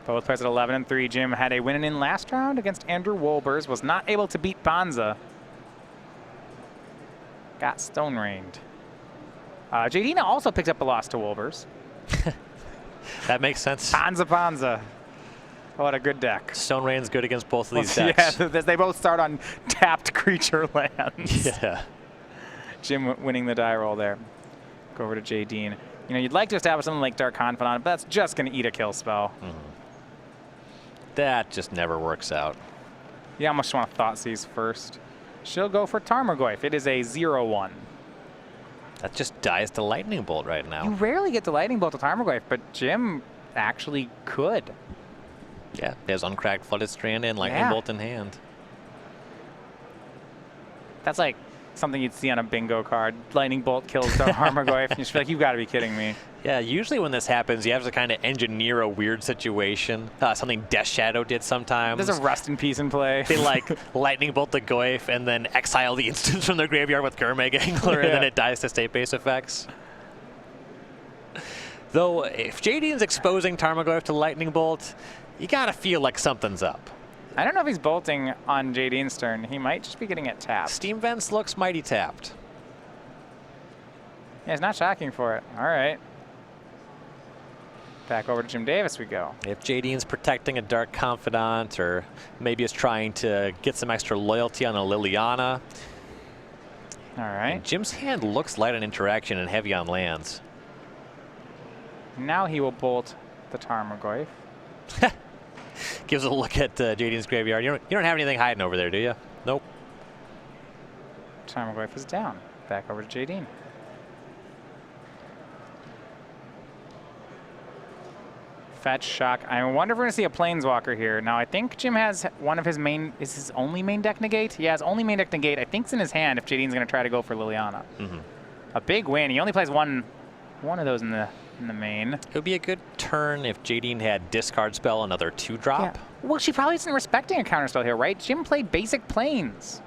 Both players at 11 and 3. Jim had a win in last round against Andrew Wolbers. Was not able to beat Bonza. Got stone rained. Jadine also picked up a loss to Wolbers. That makes sense. Bonza. What a good deck. Stone Rain's good against both of these decks. Yeah, they both start on tapped creature lands. Yeah. Jim winning the die roll there. Go over to Jadine. You know, you'd like to establish something like Dark Confidant, but that's just going to eat a kill spell. That just never works out. You almost want to Thoughtseize first. She'll go for Tarmogoyf. It is a 0-1. That just dies to Lightning Bolt right now. You rarely get to Lightning Bolt to Tarmogoyf, but Jim actually could. Yeah, there's Uncracked Flooded Strand and Lightning Bolt in hand. That's like something you'd see on a bingo card. Lightning Bolt kills the Tarmogoyf, and you just feel like, you've got to be kidding me. Yeah, usually when this happens, you have to kind of engineer a weird situation. Something Death Shadow did sometimes. There's a Rest in Peace in play. They like Lightning Bolt the Goyf and then exile the instance from their graveyard with Gurmag Angler, and then it dies to state-based effects. Though, if Jadine's exposing Tarmogoyf to Lightning Bolt, you gotta feel like something's up. I don't know if he's bolting on Jadine's turn. He might just be getting it tapped. Steam Vents looks mighty tapped. Yeah, he's not shocking for it. All right. Back over to Jim Davis we go. If Jadine's protecting a Dark Confidant, or maybe is trying to get some extra loyalty on a Liliana. All right. And Jim's hand looks light on interaction and heavy on lands. Now he will bolt the Tarmogoyf. Gives a look at Jadine's graveyard. You don't have anything hiding over there, do you? Nope. Tarmogoyf is down. Back over to Jadine. Fetch, shock. I wonder if we're going to see a Planeswalker here. Now, I think Jim has one of his main... Is his only main deck negate? He has only main deck negate. I think it's in his hand if Jadine's going to try to go for Liliana. A big win. He only plays one of those in the main. It would be a good turn if Jadine had discard spell, another 2-drop. Yeah. Well, she probably isn't respecting a counterspell here, right? Jim played basic planes.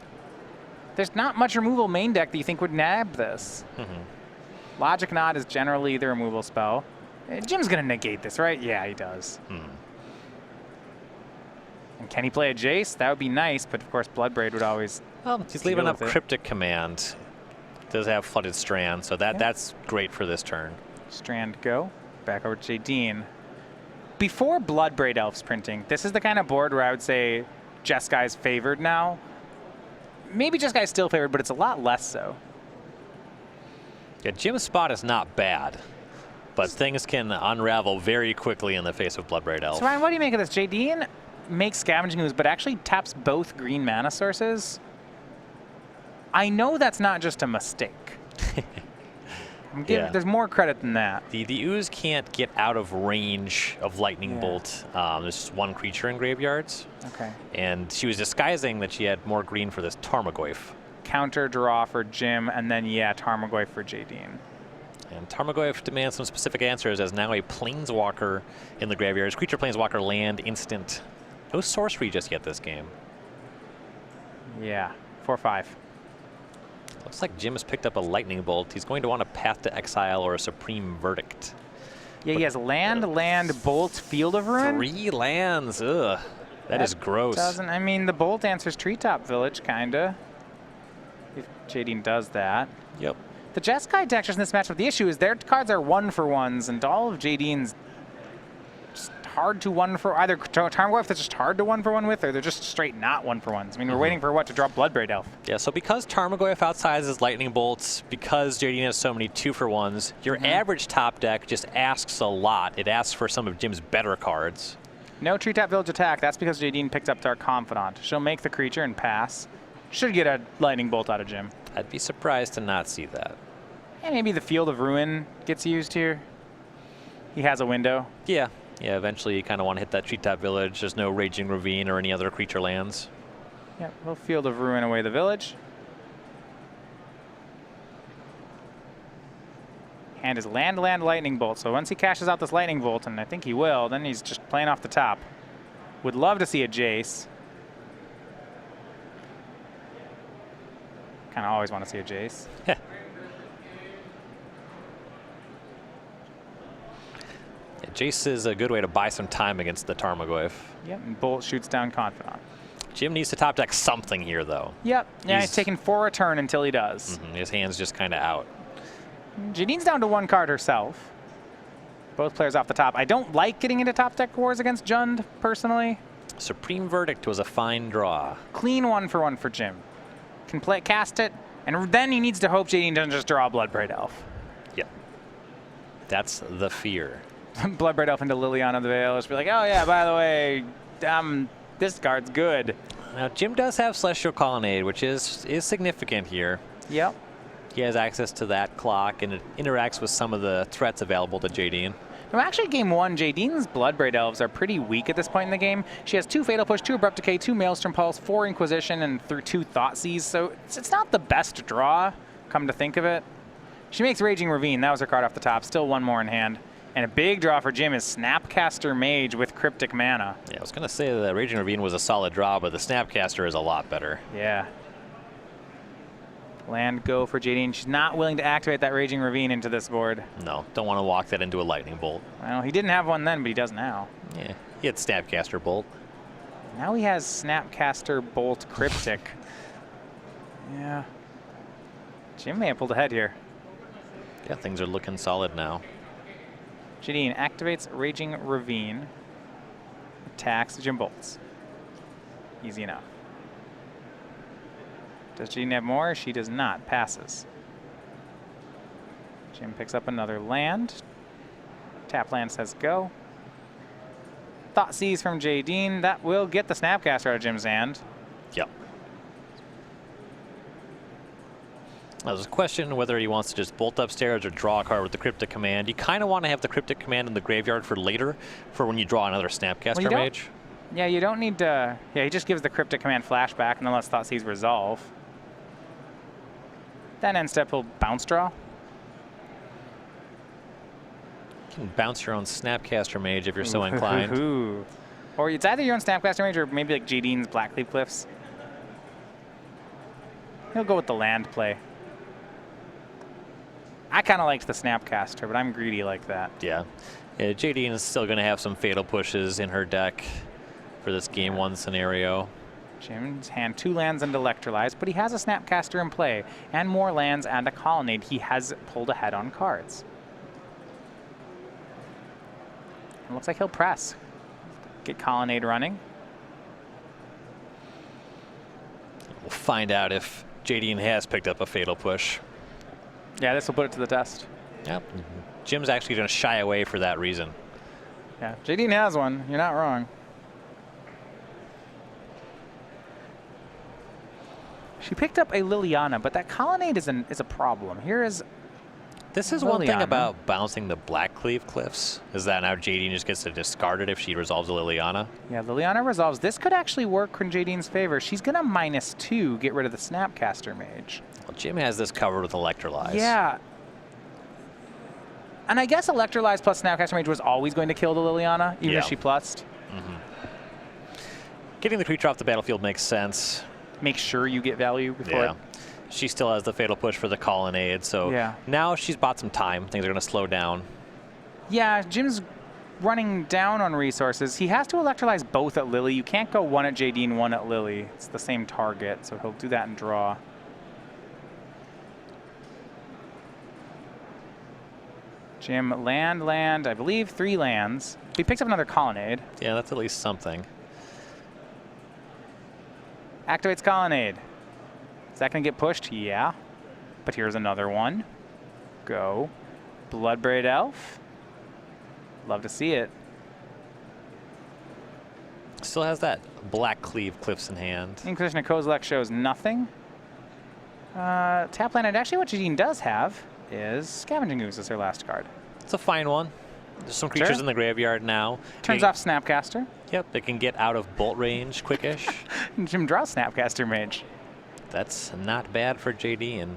There's not much removal main deck that you think would nab this. Logic Knot is generally the removal spell. Jim's going to negate this, right? Yeah, he does. And can he play a Jace? That would be nice, but of course Bloodbraid would always... Well, he's leaving up Cryptic Command. Does have Flooded Strand, so that's great for this turn. Strand go. Back over to Jadine. Before Bloodbraid Elf's printing, this is the kind of board where I would say Jeskai's favored now. Maybe Jeskai's still favored, but it's a lot less so. Yeah, Jim's spot is not bad, but things can unravel very quickly in the face of Bloodbraid Elf. So Ryan, what do you make of this? Jadine makes scavenging moves, but actually taps both green mana sources. I know that's not just a mistake. There's more credit than that. The Ooze can't get out of range of Lightning Bolt. There's just one creature in graveyards. Okay. And she was disguising that she had more green for this Tarmogoyf. Counter draw for Jim, and then, Tarmogoyf for Jadine. And Tarmogoyf demands some specific answers as now a Planeswalker in the graveyard. Creature, Planeswalker, land, instant. No sorcery just yet this game. Yeah, 4/5. Looks like Jim has picked up a Lightning Bolt. He's going to want a Path to Exile or a Supreme Verdict. Yeah, he has land, Bolt, Field of Ruin. 3 lands, ugh. That is gross. I mean, the Bolt answers Treetop Village, kinda. If Jadine does that. Yep. The Jeskai decks in this matchup, the issue is their cards are 1-for-1s, and all of Jadine's just hard to 1-for, either Tarmogoyf that's just hard to 1-for-1 with, or they're just straight not 1-for-1s. I mean, we're waiting for what to drop Bloodbraid Elf. Yeah, so because Tarmogoyf outsizes Lightning Bolts, because Jadine has so many 2-for-1s, your average top deck just asks a lot. It asks for some of Jim's better cards. No Treetop Village attack. That's because Jadine picked up Dark Confidant. She'll make the creature and pass. Should get a Lightning Bolt out of Jim. I'd be surprised to not see that. And maybe the Field of Ruin gets used here. He has a window. Yeah, eventually you kind of want to hit that Treetop Village. There's no Raging Ravine or any other creature lands. Yeah, we'll Field of Ruin away the village. And his land, Lightning Bolt. So once he cashes out this Lightning Bolt, and I think he will, then he's just playing off the top. Would love to see a Jace. Kind of always want to see a Jace. Yeah, Jace is a good way to buy some time against the Tarmogoyf. Yep, and Bolt shoots down Confidant. Jim needs to top deck something here, though. Yep, yeah, he's taking 4 a turn until he does. His hand's just kind of out. Jadine's down to 1 card herself. Both players off the top. I don't like getting into top deck wars against Jund, personally. Supreme Verdict was a fine draw. Clean 1-for-1 for Jim. Can cast it, and then he needs to hope Jadine doesn't just draw a Bloodbraid Elf. Yep. That's the fear. Bloodbraid Elf into Liliana the Veil. Just be like, oh yeah, by the way, this card's good. Now, Jim does have Celestial Colonnade, which is significant here. Yep. He has access to that clock, and it interacts with some of the threats available to Jadine. No, actually, game 1, Jadine's Bloodbraid Elves are pretty weak at this point in the game. She has 2 Fatal Push, 2 Abrupt Decay, 2 Maelstrom Pulse, 4 Inquisition, and 2 Thoughtseize. So it's not the best draw, come to think of it. She makes Raging Ravine. That was her card off the top. Still 1 more in hand. And a big draw for Jim is Snapcaster Mage with Cryptic Mana. Yeah, I was going to say that Raging Ravine was a solid draw, but the Snapcaster is a lot better. Yeah. Land go for Jadine. She's not willing to activate that Raging Ravine into this board. No, don't want to walk that into a Lightning Bolt. Well, he didn't have one then, but he does now. Yeah, he had Snapcaster Bolt. Now he has Snapcaster Bolt Cryptic. Yeah. Jim may have pulled ahead here. Yeah, things are looking solid now. Jadine activates Raging Ravine. Attacks Jim Bolts. Easy enough. Does Jadine have more? She does not. Passes. Jim picks up another land. Tap land says go. Thoughtseize from Jadine. That will get the Snapcaster out of Jim's hand. Yep. Now, there's a question whether he wants to just bolt upstairs or draw a card with the Cryptic Command. You kind of want to have the Cryptic Command in the graveyard for later, for when you draw another Snapcaster Mage. Yeah, you don't need to. Yeah, he just gives the Cryptic Command flashback and then lets Thoughtseize resolve. Then end step, he'll bounce draw. You can bounce your own Snapcaster Mage if you're so inclined. Or it's either your own Snapcaster Mage or maybe like Jadine's Blackleaf Cliffs. He'll go with the land play. I kind of liked the Snapcaster, but I'm greedy like that. Yeah. Jadine is still going to have some Fatal Pushes in her deck for this game 1 scenario. Jim's hand 2 lands and Electrolyze, but he has a Snapcaster in play, and more lands and a Colonnade. He has pulled ahead on cards. It looks like he'll press. Get Colonnade running. We'll find out if Jadine has picked up a Fatal Push. Yeah, this will put it to the test. Yep. Jim's actually going to shy away for that reason. Yeah, Jadine has one. You're not wrong. She picked up a Liliana, but that Colonnade is a problem. Here is This is one thing about bouncing the Blackleaf Cliffs, is that now Jadine just gets to discard it if she resolves a Liliana. Yeah, Liliana resolves. This could actually work in Jadine's favor. She's going to -2 get rid of the Snapcaster Mage. Well, Jim has this covered with Electrolyze. Yeah. And I guess Electrolyze plus Snapcaster Mage was always going to kill the Liliana, even if she plussed. Getting the creature off the battlefield makes sense. Make sure you get value before it. She still has the Fatal Push for the Colonnade, so now she's bought some time. Things are going to slow down. Yeah, Jim's running down on resources. He has to Electrolyze both at Lily. You can't go 1 at Jadine, 1 at Lily. It's the same target, so he'll do that and draw. Jim, land, I believe 3 lands. He picks up another Colonnade. Yeah, that's at least something. Activates Colonnade. Is that going to get pushed? Yeah. But here's another one. Go. Bloodbraid Elf. Love to see it. Still has that Blackleaf Cliffs in hand. Inquisition of Kozilek shows nothing. Tap land, and actually what Jadine does have is Scavenging Ooze as her last card. It's a fine one. There's some creatures in the graveyard now. Turns off Snapcaster. Yep, they can get out of bolt range quickish. Jim draws Snapcaster Mage. That's not bad for Jadine.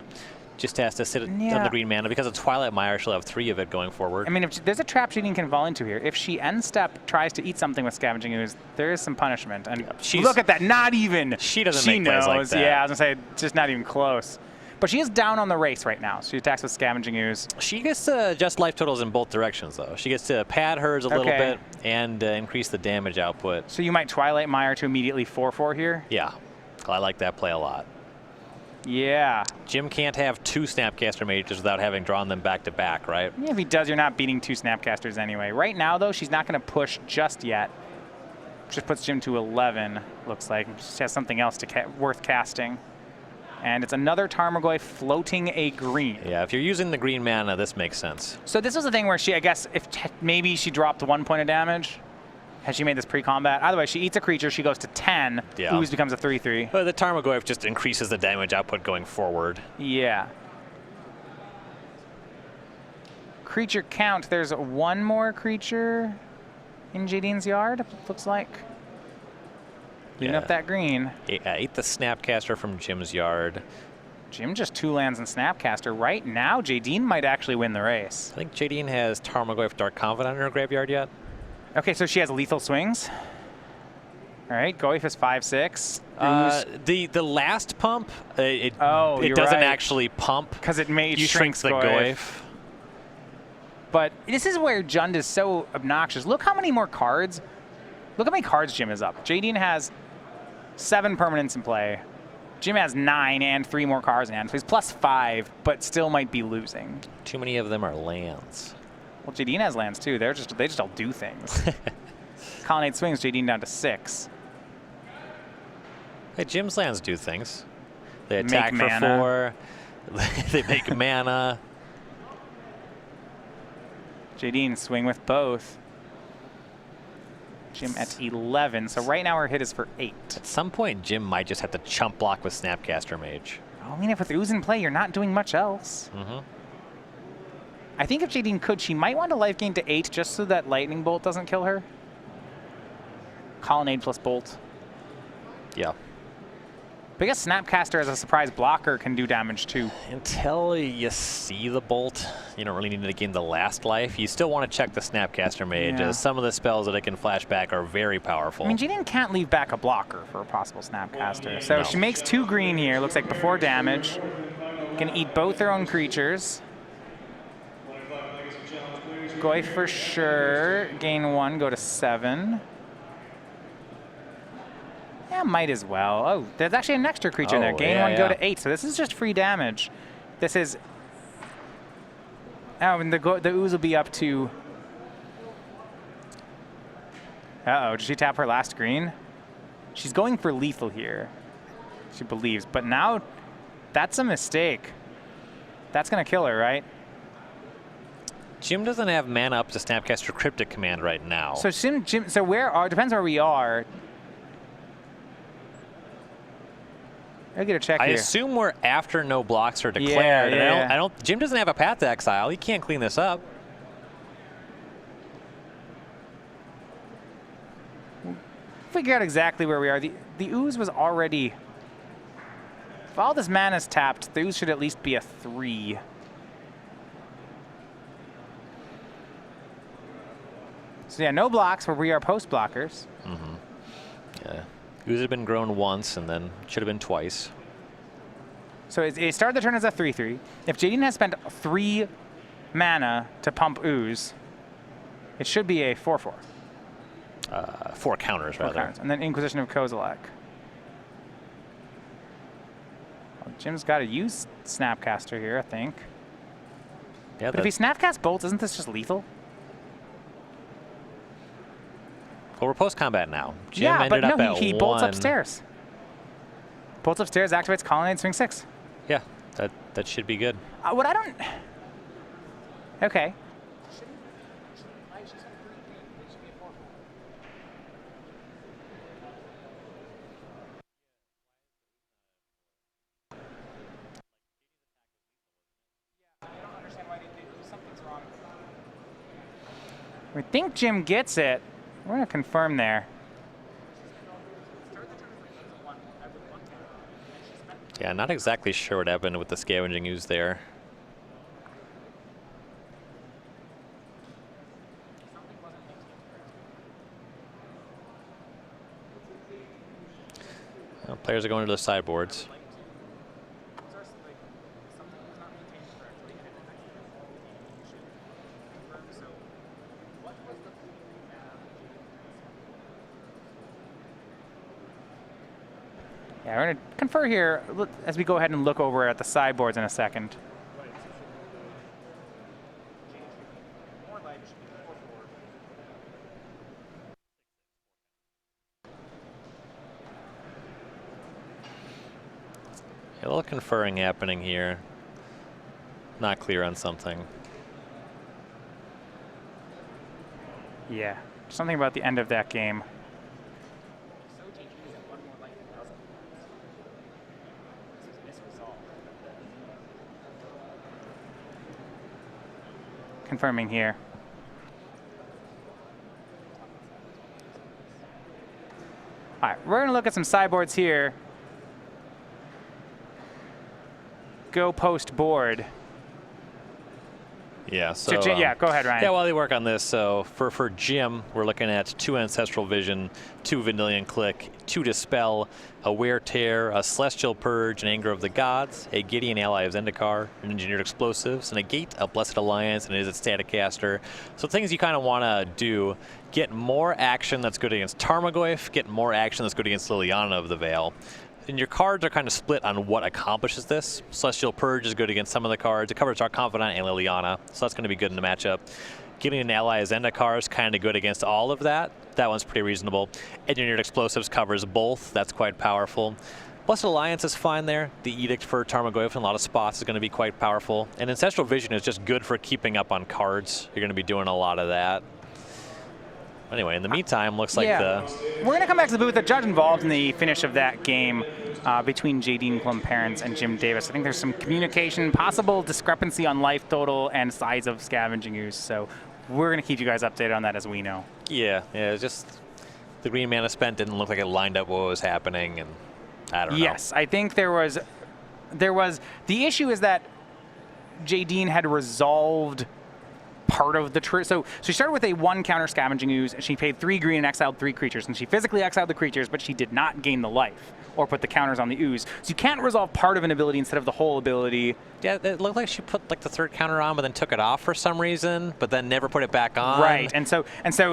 Just has to sit on the green mana. Because of Twilight Mire, she'll have 3 of it going forward. I mean, if there's a trap Jadine can fall into here. If she end step tries to eat something with Scavenging Ooze, there is some punishment. And look at that, not even. She doesn't make plays like that. Yeah, I was going to say, just not even close. But she is down on the race right now. She attacks with Scavenging Ooze. She gets to adjust life totals in both directions, though. She gets to pad hers a little bit and increase the damage output. So you might Twilight Mire to immediately 4/4 here? Yeah. I like that play a lot. Yeah. Jim can't have 2 Snapcaster Mages without having drawn them back to back, right? Yeah, if he does, you're not beating 2 Snapcasters anyway. Right now, though, she's not going to push just yet. Just puts Jim to 11, looks like. Just has something else worth casting. And it's another Tarmogoyf floating a green. Yeah, if you're using the green mana, this makes sense. So this was the thing where she, I guess, if maybe she dropped 1 point of damage. Has she made this pre-combat? Otherwise, she eats a creature, she goes to 10. Yeah. Ooze becomes a 3/3. Well, the Tarmogoyf just increases the damage output going forward. Yeah. Creature count, there's 1 more creature in Jadine's yard, looks like. Clean up that green. Ate the Snapcaster from Jim's yard. Jim just 2 lands and Snapcaster. Right now, Jadine might actually win the race. I think Jadine has Tarmogoyf Dark Confidant in her graveyard yet. Okay, so she has lethal swings. All right, Goyf is 5/6. The last pump, it doesn't actually pump. Because it made shrinks the Goyf. But this is where Jund is so obnoxious. Look how many more cards. Look how many cards Jim is up. Jadine has 7 permanents in play. Jim has 9 and 3 more cards in hand. So he's +5, but still might be losing. Too many of them are lands. Well, Jadine has lands too. They just all do things. Colonnade swings Jadine down to 6. Hey, Jim's lands do things. They attack for 4. They make mana. Jadine swing with both. Jim at 11. So right now our hit is for 8. At some point, Jim might just have to chump block with Snapcaster Mage. I mean, if with Ooze in play, you're not doing much else. I think if Jadine could, she might want to life gain to 8 just so that Lightning Bolt doesn't kill her. Colonnade plus Bolt. Yeah. But I guess Snapcaster as a surprise blocker can do damage too. Until you see the Bolt, you don't really need to gain the last life. You still want to check the Snapcaster Mage, as some of the spells that it can flash back are very powerful. I mean, Jadine can't leave back a blocker for a possible Snapcaster. So she makes 2 green here, looks like before damage. Can eat both their own creatures. Goyf for sure. Gain 1, go to 7. Yeah, might as well. Oh, there's actually an extra creature there. Gain 1, go to 8. So this is just free damage. This is... Oh, and the Ooze will be up to... Uh-oh, did she tap her last green? She's going for lethal here, she believes. But now, that's a mistake. That's going to kill her, right? Jim doesn't have mana up to Snapcaster Cryptic Command right now. So Jim, so depends where we are. I'll get a check here. I assume we're after no blocks are declared. Yeah. Jim doesn't have a Path to Exile. He can't clean this up. Figure out exactly where we are. The Ooze was already... If all this mana's tapped, the Ooze should at least be a 3. So yeah, no blocks where we are post blockers. Yeah. Ooze had been grown once and then should have been twice. So it started the turn as a 3/3. If Jadine has spent 3 mana to pump Ooze, it should be a 4/4. 4 counters, rather. 4 counters. And then Inquisition of Kozilek. Well, Jim's got to use Snapcaster here, I think. Yeah, but if he Snapcast Bolts, isn't this just lethal? Well, we're post-combat now. Jim ended up at he bolts upstairs. Bolts upstairs, activates Colonnade, swing 6. Yeah, that should be good. What I don't... Okay. I think Jim gets it. We're going to confirm there. Yeah, not exactly sure what happened with the Scavenging Ooze there. Well, players are going to the sideboards. Yeah, we're going to confer here as we go ahead and look over at the sideboards in a second. A little conferring happening here. Not clear on something. Yeah, something about the end of that game. Confirming here. All right, we're going to look at some sideboards here. Go post board. Yeah, so yeah, go ahead, Ryan. Yeah, while they work on this, so for Jim, we're looking at 2 Ancestral Vision, 2 Vendilion Click, 2 Dispel, a Wear Tear, a Celestial Purge, an Anger of the Gods, a Gideon ally of Zendikar, an Engineered Explosives, and a Gate, a Blessed Alliance, and it is a Staticaster. So things you kind of want to do, get more action that's good against Tarmogoyf, get more action that's good against Liliana of the Veil. And your cards are kind of split on what accomplishes this. Celestial Purge is good against some of the cards. It covers Dark Confidant and Liliana, so that's going to be good in the matchup. Getting an ally as Zendikar is kind of good against all of that. That one's pretty reasonable. Engineered Explosives covers both. That's quite powerful. Blessed Alliance is fine there. The Edict for Tarmogoyf in a lot of spots is going to be quite powerful. And Ancestral Vision is just good for keeping up on cards. You're going to be doing a lot of that. Anyway, in the meantime, looks like We're going to come back to the booth. The judge involved in the finish of that game between Jadine Klomparens and Jim Davis. I think there's some communication, possible discrepancy on life total and size of scavenging use. So we're going to keep you guys updated on that as we know. Yeah, it's just the green mana spent didn't look like it lined up what was happening, and I don't know. Yes, I think there was the issue is that Jadine had resolved part of the so she started with a 1 counter scavenging ooze, and she paid 3 green and exiled 3 creatures, and she physically exiled the creatures, but she did not gain the life or put the counters on the ooze. So you can't resolve part of an ability instead of the whole ability. Yeah, it looked like she put like the 3rd counter on, but then took it off for some reason, but then never put it back on. Right, and so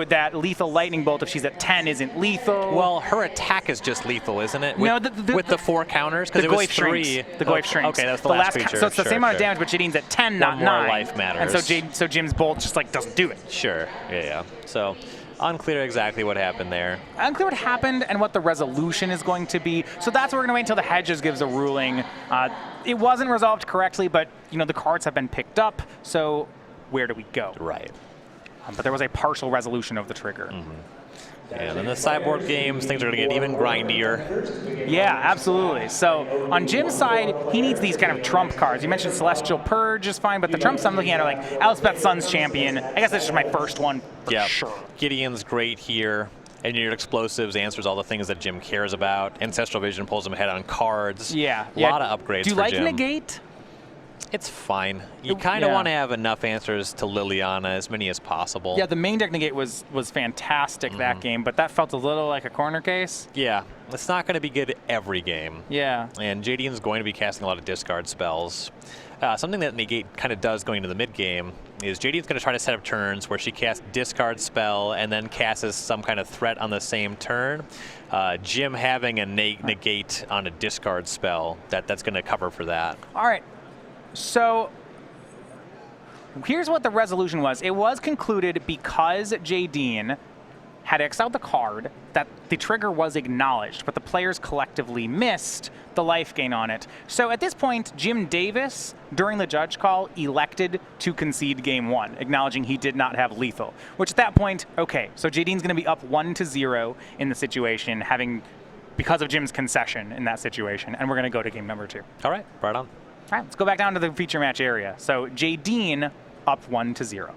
that lethal lightning bolt, if she's at 10, isn't lethal. Well, her attack is just lethal, isn't it? No, with the 4 counters, because it was 3. The Goyf shrinks. Okay, that's the last creature. So it's the same amount of damage, but Jadine's at 10, not 9. One more life matters. And so Jim's bolt just like doesn't do it. Sure. Yeah. So unclear exactly what happened there. Unclear what happened and what the resolution is going to be. So that's what we're going to wait until the Hedges gives a ruling. It wasn't resolved correctly, but the cards have been picked up. So where do we go? Right. But there was a partial resolution of the trigger. Mm-hmm. And in the sideboard games, things are going to get even grindier. Yeah, absolutely. So on Jim's side, he needs these kind of trump cards. You mentioned Celestial Purge is fine, but the trumps I'm looking at are like Elspeth Sun's Champion. I guess that's just my first one for sure. Gideon's great here. Engineered Explosives answers all the things that Jim cares about. Ancestral Vision pulls him ahead on cards. Yeah. A lot of upgrades for Jim. Do you like Negate? It's fine. You kind of want to have enough answers to Liliana, as many as possible. Yeah, the main deck Negate was fantastic that game, but that felt a little like a corner case. Yeah, it's not going to be good every game. Yeah. And Jadine's going to be casting a lot of discard spells. Something that Negate kind of does going into the mid-game is Jadine's going to try to set up turns where she casts discard spell and then casts some kind of threat on the same turn. Jim having a Negate on a discard spell, that's going to cover for that. All right. So here's what the resolution was. It was concluded because Jadine had exiled the card that the trigger was acknowledged, but the players collectively missed the life gain on it. So at this point, Jim Davis, during the judge call, elected to concede game 1, acknowledging he did not have lethal, which at that point, okay, so Jadine's going to be up 1-0 in the situation, because of Jim's concession in that situation, and we're going to go to game number 2. All right, right on. All right, let's go back down to the feature match area. So Jadine up 1-0.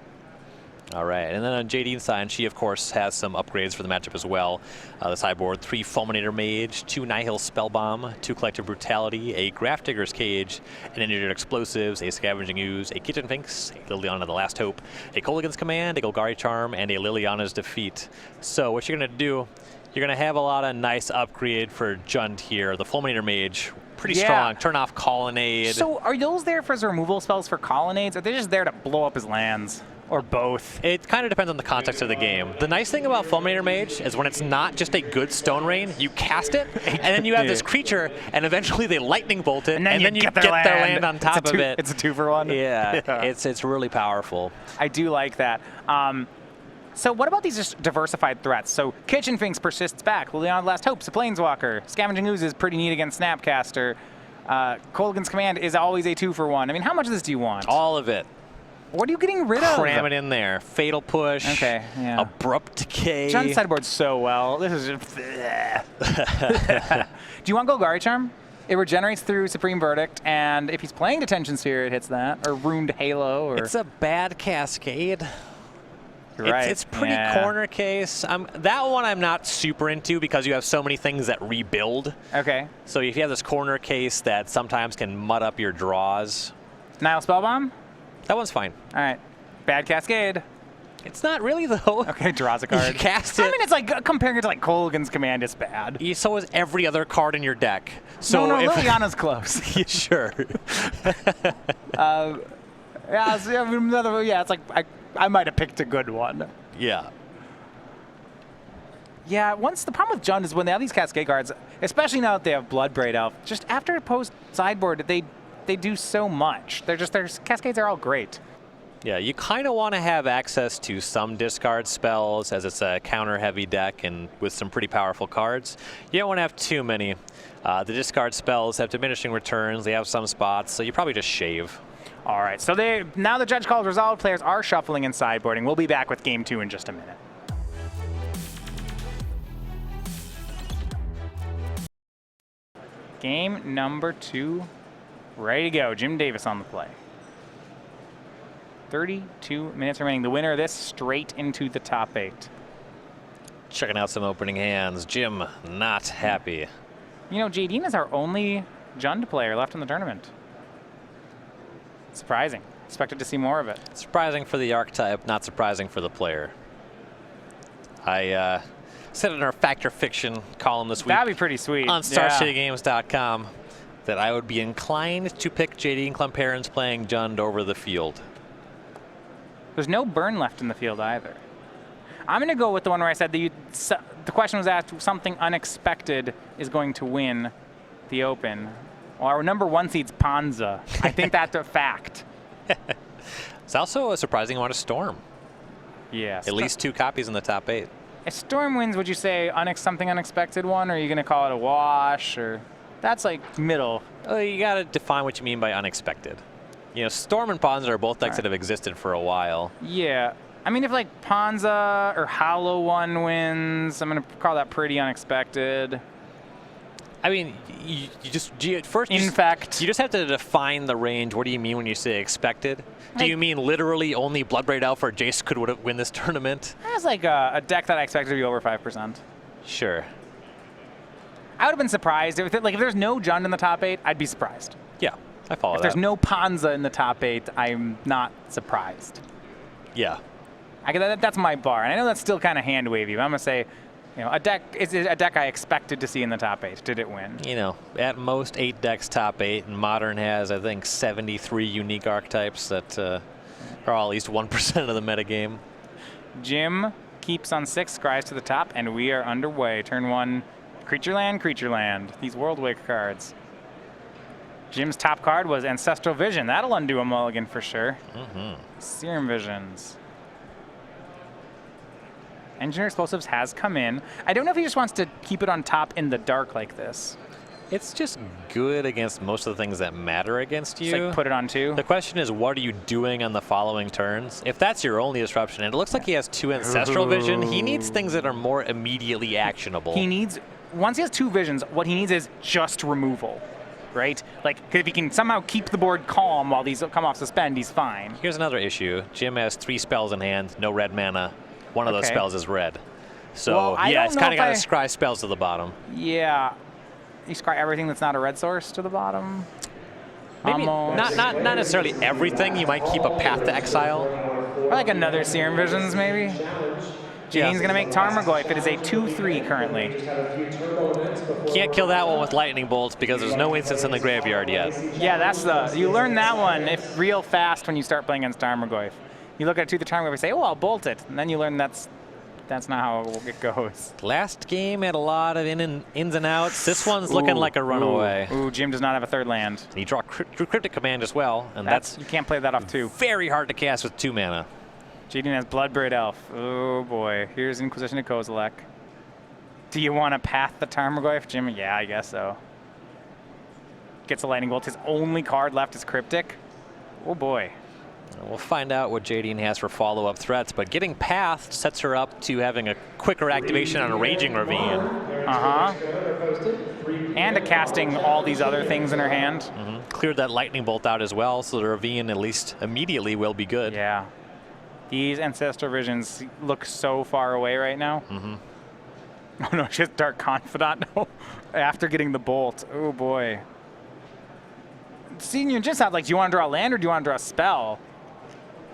All right, and then on Jadine's side, she, of course, has some upgrades for the matchup as well. The sideboard, 3 Fulminator Mage, 2 Nihil Spellbomb, 2 Collective Brutality, a Grafdigger's Cage, an Engineered Explosives, a Scavenging Ooze, a Kitchen Finks, a Liliana the Last Hope, a Kolaghan's Command, a Golgari Charm, and a Liliana's Defeat. So what you're going to do, you're going to have a lot of nice upgrade for Jund here. The Fulminator Mage, pretty strong. Turn off Colonnade. So are those there for his removal spells for Colonnades? Or are they just there to blow up his lands? Or both. It kind of depends on the context of the game. The nice thing about Fulminator Mage is when it's not just a good Stone Rain, you cast it, and then you have this creature, and eventually they lightning bolt it, and then you get their land on top of it. It's a 2-for-1. Yeah, it's really powerful. I do like that. So what about these just diversified threats? So Kitchen Finks persists back. Liliana's Last Hope's a Planeswalker. Scavenging Ooze is pretty neat against Snapcaster. Kolaghan's Command is always a 2-for-1. I mean, how much of this do you want? All of it. What are you getting rid of? Cram it in there. Fatal Push. Okay, yeah. Abrupt Decay. John sideboards so well. This is just... Do you want Golgari Charm? It regenerates through Supreme Verdict, and if he's playing Detention Sphere, it hits that. Or Ruined Halo. Or... It's a bad Cascade. Right. It's pretty corner case. That one I'm not super into because you have so many things that rebuild. Okay. So if you have this corner case that sometimes can mud up your draws. Nile Spellbomb? That one's fine. All right. Bad Cascade. It's not really, though. Okay, draws a card. You cast it. I mean, it's like comparing it to like Kolaghan's Command is bad. So is every other card in your deck. So no, Liliana's close. Sure. It's like I might have picked a good one. Yeah. Yeah, the problem with Jund is when they have these Cascade cards, especially now that they have Bloodbraid Elf, just after post sideboard, they do so much. Their Cascades are all great. Yeah, you kind of want to have access to some discard spells as it's a counter-heavy deck and with some pretty powerful cards. You don't want to have too many. The discard spells have diminishing returns. They have some spots, so you probably just shave. All right, so now the judge calls resolved. Players are shuffling and sideboarding. We'll be back with Game 2 in just a minute. Game number 2, ready to go. Jim Davis on the play. 32 minutes remaining. The winner of this straight into the top 8. Checking out some opening hands. Jim not happy. You know, Jadine is our only Jund player left in the tournament. Surprising. Expected to see more of it. Surprising for the archetype, not surprising for the player. I said in our Fact or Fiction column this week. That'd be pretty sweet. On StarCityGames.com that I would be inclined to pick Jadine Klomparens playing Jund over the field. There's no burn left in the field either. I'm going to go with the one where I said the question was asked, something unexpected is going to win the Open. Well, our number 1 seed's Panza. I think that's a fact. It's also a surprising amount of Storm. Yes. At least 2 copies in the top 8. If Storm wins, would you say something unexpected one, or are you going to call it a wash? Or that's like middle. Well, you got to define what you mean by unexpected. You know, Storm and Panza are both decks that have existed for a while. Yeah. I mean, if like Panza or Hollow One wins, I'm going to call that pretty unexpected. I mean, you just have to define the range. What do you mean when you say expected? Do you mean literally only Bloodbraid Elf or Jace could win this tournament? That's like a deck that I expected to be over 5%. Sure. I would have been surprised. If there's no Jund in the top 8, I'd be surprised. Yeah, I follow that. If there's no Panza in the top 8, I'm not surprised. Yeah. That's my bar. And I know that's still kind of hand-wavy, but I'm going to say, you know, a deck I expected to see in the top 8. Did it win? You know, at most 8 decks top 8, and Modern has, I think, 73 unique archetypes that are all at least 1% of the metagame. Jim keeps on 6, scries to the top, and we are underway. Turn 1, Creature Land. These World Wake cards. Jim's top card was Ancestral Vision. That'll undo a mulligan for sure. Serum Visions. Engineer Explosives has come in. I don't know if he just wants to keep it on top in the dark like this. It's just good against most of the things that matter against you. Just like put it on 2. The question is, what are you doing on the following turns? If that's your only disruption, and it looks like he has 2 Ancestral Vision, he needs things that are more immediately actionable. Once he has 2 visions, what he needs is just removal, right? Like, if he can somehow keep the board calm while these come off suspend, he's fine. Here's another issue. Jim has 3 spells in hand, no red mana. One of those spells is red. So, yeah, it's kind of got to scry spells to the bottom. Yeah. You scry everything that's not a red source to the bottom? Maybe not necessarily everything. You might keep a Path to Exile. Or like another Serum Visions, maybe? Jadine's going to make Tarmogoyf. It is a 2/3 currently. Can't kill that one with Lightning Bolts because there's no instance in the graveyard yet. Yeah, you learn that one real fast when you start playing against Tarmogoyf. You look at it to the Tarmogoyf and say, oh, I'll bolt it. And then you learn that's not how it goes. Last game had a lot of ins and outs. This one's looking like a runaway. Ooh, Jim does not have a third land. And you draw Cryptic Command as well, and that's you can't play that off 2. Very hard to cast with 2 mana. Jadine has Bloodbraid Elf. Oh boy, here's Inquisition of Kozilek. Do you want to path the Tarmogoyf, Jim? Yeah, I guess so. Gets a Lightning Bolt. His only card left is Cryptic. Oh boy. We'll find out what Jadine has for follow-up threats, but getting pathed sets her up to having a quicker activation on a Raging Ravine. And to casting all these other things in her hand. Cleared that Lightning Bolt out as well, so the Ravine at least immediately will be good. Yeah. These Ancestral Visions look so far away right now. Oh no, she has Dark Confidant now after getting the Bolt. Oh boy. Seeing you just have, like, do you want to draw a land or do you want to draw a spell?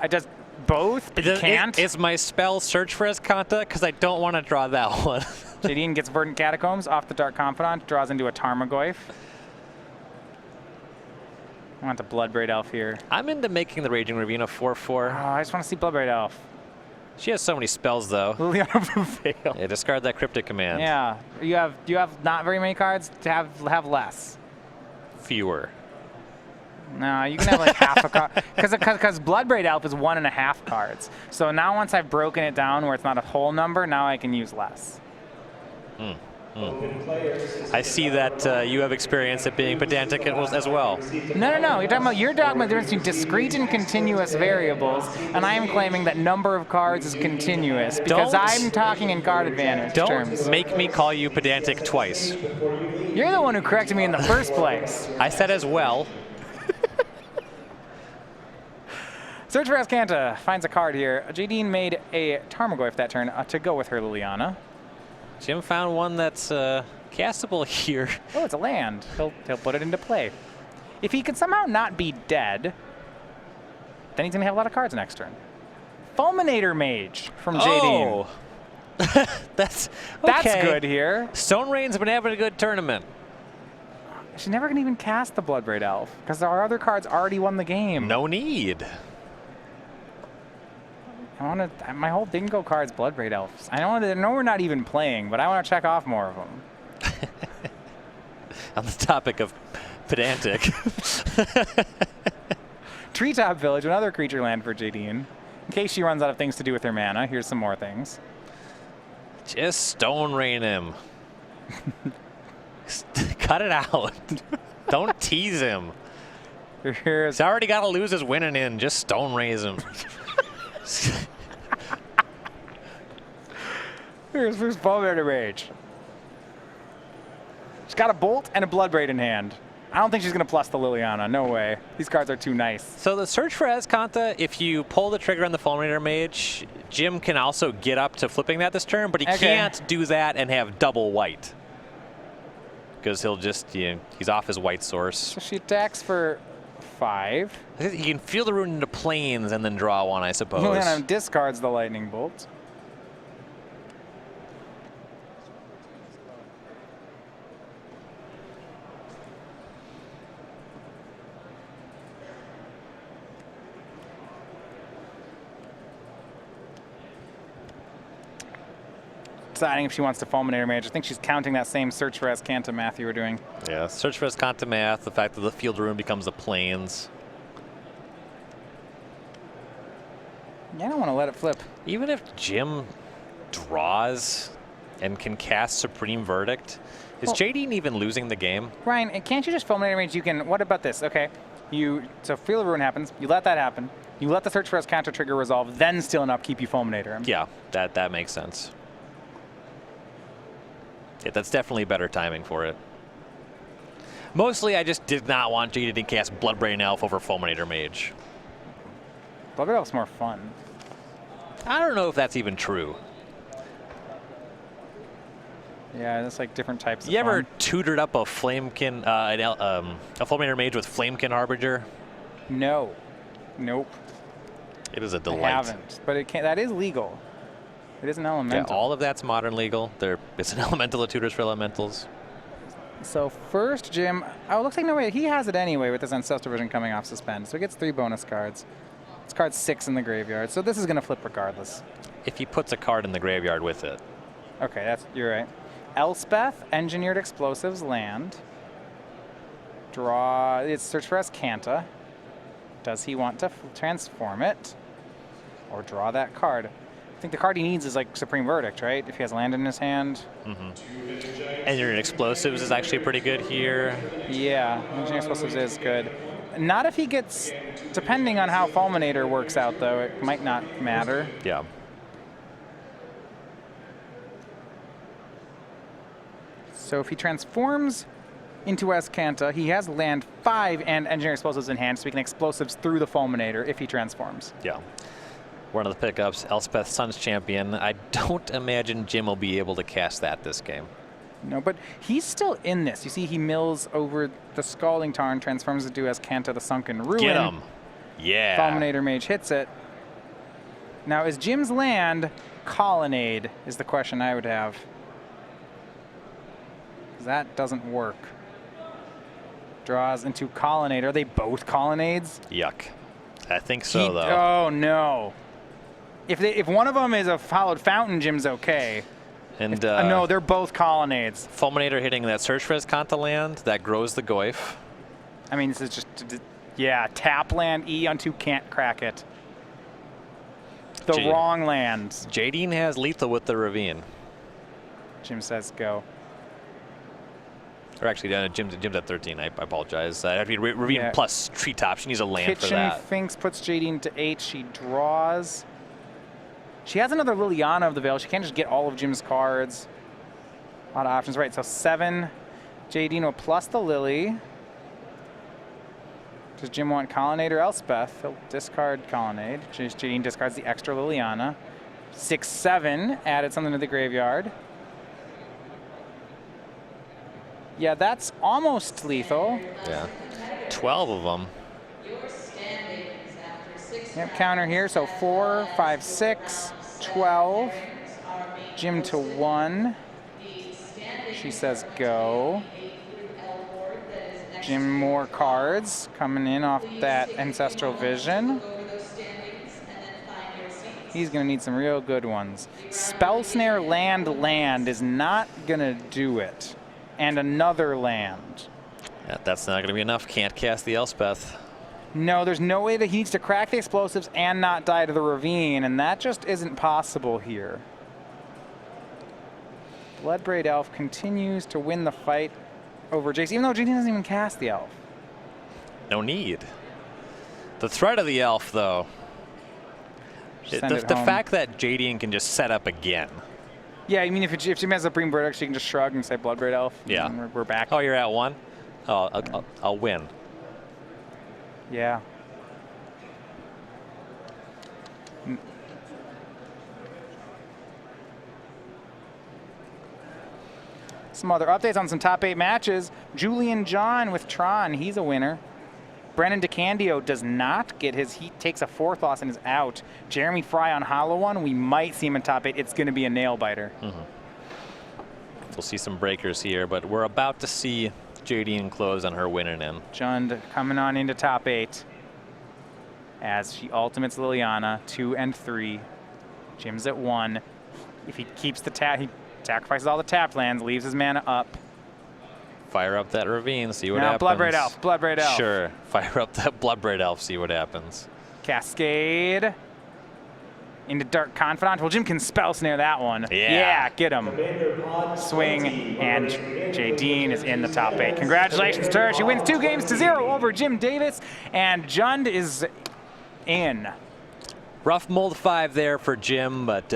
I just both, but you can't. Is my spell Search for Escanta? Because I don't want to draw that one. Jadine gets Verdant Catacombs off the Dark Confidant, draws into a Tarmogoyf. I want the Bloodbraid Elf here. I'm into making the Raging Ravine a 4/4. Oh, I just want to see Bloodbraid Elf. She has so many spells, though. Liliana Prevail. Yeah, discard that Cryptic Command. Yeah, you have not very many cards to have less. Fewer. No, you can have like half a card. Because Bloodbraid Elf is 1.5 cards. So now once I've broken it down where it's not a whole number, now I can use less. I see that you have experience at being pedantic as well. No. You're talking about the difference between discrete and continuous variables, and I am claiming that number of cards is continuous because I'm talking in card advantage terms. Don't make me call you pedantic twice. You're the one who corrected me in the first place. I said as well. Search for Escanta finds a card here. Jadine made a Tarmogoyf that turn to go with her Liliana. Jim found one that's castable here. Oh, it's a land. He'll put it into play. If he can somehow not be dead, then he's going to have a lot of cards next turn. Fulminator Mage from Jadine. Oh. That's good here. Stone Rain's been having a good tournament. She's never going to even cast the Bloodbraid Elf because our other cards already won the game. No need. My whole bingo card's Bloodbraid Elves. I know we're not even playing, but I want to check off more of them. On the topic of pedantic. Treetop Village, another creature land for Jadine. In case she runs out of things to do with her mana, here's some more things. Just Stone Rain him. Cut it out. Don't tease him. He's already got to lose his winning in. Just Stone Raise him. Here's Fulminator Mage. She's got a Bolt and a Bloodbraid in hand. I don't think she's going to plus the Liliana. No way. These cards are too nice. So the Search for Escanta, if you pull the trigger on the Fulminator Mage, Jim can also get up to flipping that this turn, but he can't do that and have double white. Because he'll just, he's off his white source. So she attacks for 5. He can feel the rune into planes and then draw one, I suppose. Liliana discards the Lightning Bolt. Deciding if she wants to Fulminator Mage. I think she's counting that same Search for Escanta math you were doing. Yeah, Search for Escanta math, the fact that the field rune becomes the plains. Yeah, I don't want to let it flip. Even if Jim draws and can cast Supreme Verdict, is Jadine even losing the game? Ryan, can't you just Fulminator Mage? You can. What about this? Okay, so Field of Ruin happens. You let that happen. You let the Search for Escanta trigger resolve, then still enough keep you Fulminator him. Yeah, that makes sense. Yeah, that's definitely better timing for it. Mostly, I just did not want Jadine to cast Bloodbraid Elf over Fulminator Mage. Bloodbraid Elf's more fun. I don't know if that's even true. Yeah, it's like different types of You ever tutored up a Flamekin, a Fulminator Mage with Flamekin Harbinger? No. Nope. It is a delight. I haven't, but it that is legal. It is an elemental. Yeah, all of that's modern legal. It's an elemental that tutors for elementals. So first, Jim, it looks like no way. He has it anyway with this Ancestral Vision coming off suspend. So he gets 3 bonus cards. This card's 6 in the graveyard, so this is going to flip regardless. If he puts a card in the graveyard with it. Okay, you're right. Elspeth, Engineered Explosives, land. Draw, it's search for Escanta. Does he want to transform it? Or draw that card? I think the card he needs is like Supreme Verdict, right? If he has land in his hand. Engineered Explosives is actually pretty good here. Yeah, Engineered Explosives is good. Not if he gets, depending on how Fulminator works out though, it might not matter. Yeah. So if he transforms into Escanta, he has land 5 and Engineered Explosives in hand, so he can explosives through the Fulminator if he transforms. Yeah. One of the pickups, Elspeth Sun's Champion. I don't imagine Jim will be able to cast that this game. No, but he's still in this. You see he mills over the Scalding Tarn, transforms into Escanta, the Sunken Ruin. Get him. Yeah. Fulminator Mage hits it. Now, is Jim's land Colonnade is the question I would have. That doesn't work. Draws into Colonnade. Are they both Colonnades? Yuck. I think so, though. Oh, no. If one of them is a Hallowed Fountain, Jim's okay. And no, they're both Colonnades. Fulminator hitting that Search for Escanta land, that grows the Goyf. I mean, this is just, yeah, tap land, E on 2, can't crack it. The wrong lands. Jadine has lethal with the Ravine. Jim says go. Or actually, Jim's at 13. I apologize. I have to be Ravine plus Treetop. She needs a land for that. Kitchen Finks puts Jadine to 8. She draws. She has another Liliana of the Veil. She can't just get all of Jim's cards. A lot of options, right? So 7, Jadine plus the Lily. Does Jim want Colonnade or Elspeth? He'll discard Colonnade. Jadine discards the extra Liliana. 6, 7, added something to the graveyard. Yeah, that's almost lethal. Yeah, 12 of them. Yep, counter here, so 4, 5, 6, 12. Jim to 1. She says go. Jim more cards coming in off that Ancestral Vision. He's going to need some real good ones. Spell Snare land is not going to do it. And another land. Yeah, that's not going to be enough. Can't cast the Elspeth. No, there's no way that he needs to crack the explosives and not die to the Ravine, and that just isn't possible here. Bloodbraid Elf continues to win the fight over Jace, even though Jadine doesn't even cast the Elf. No need. The threat of the Elf, though. The fact that Jadine can just set up again. Yeah, I mean, if Jim has a Supreme Verdict, she can just shrug and say Bloodbraid Elf. Yeah. And we're back. Oh, you're at 1? Oh, I'll win. Yeah. Some other updates on some top 8 matches. Julian John with Tron, he's a winner. Brennan DeCandio does not get his. He takes a 4th loss and is out. Jeremy Fry on Hollow One, we might see him in top 8. It's going to be a nail biter. We'll see some breakers here, but we're about to see Jadine close on her winning in. Jund coming on into top 8 as she ultimates Liliana 2 and 3. Jim's at 1. If he keeps the tap, he sacrifices all the tapped lands, leaves his mana up. Fire up that Ravine, see what now, happens. Bloodbraid Elf. Sure, fire up that Bloodbraid Elf, see what happens. Cascade into Dark Confidant. Well, Jim can Spell Snare that one. Yeah, get him. Swing, and Jadine is in the top 8. Congratulations to her. She wins 2-0 over Jim Davis, and Jund is in. Rough mold 5 there for Jim, but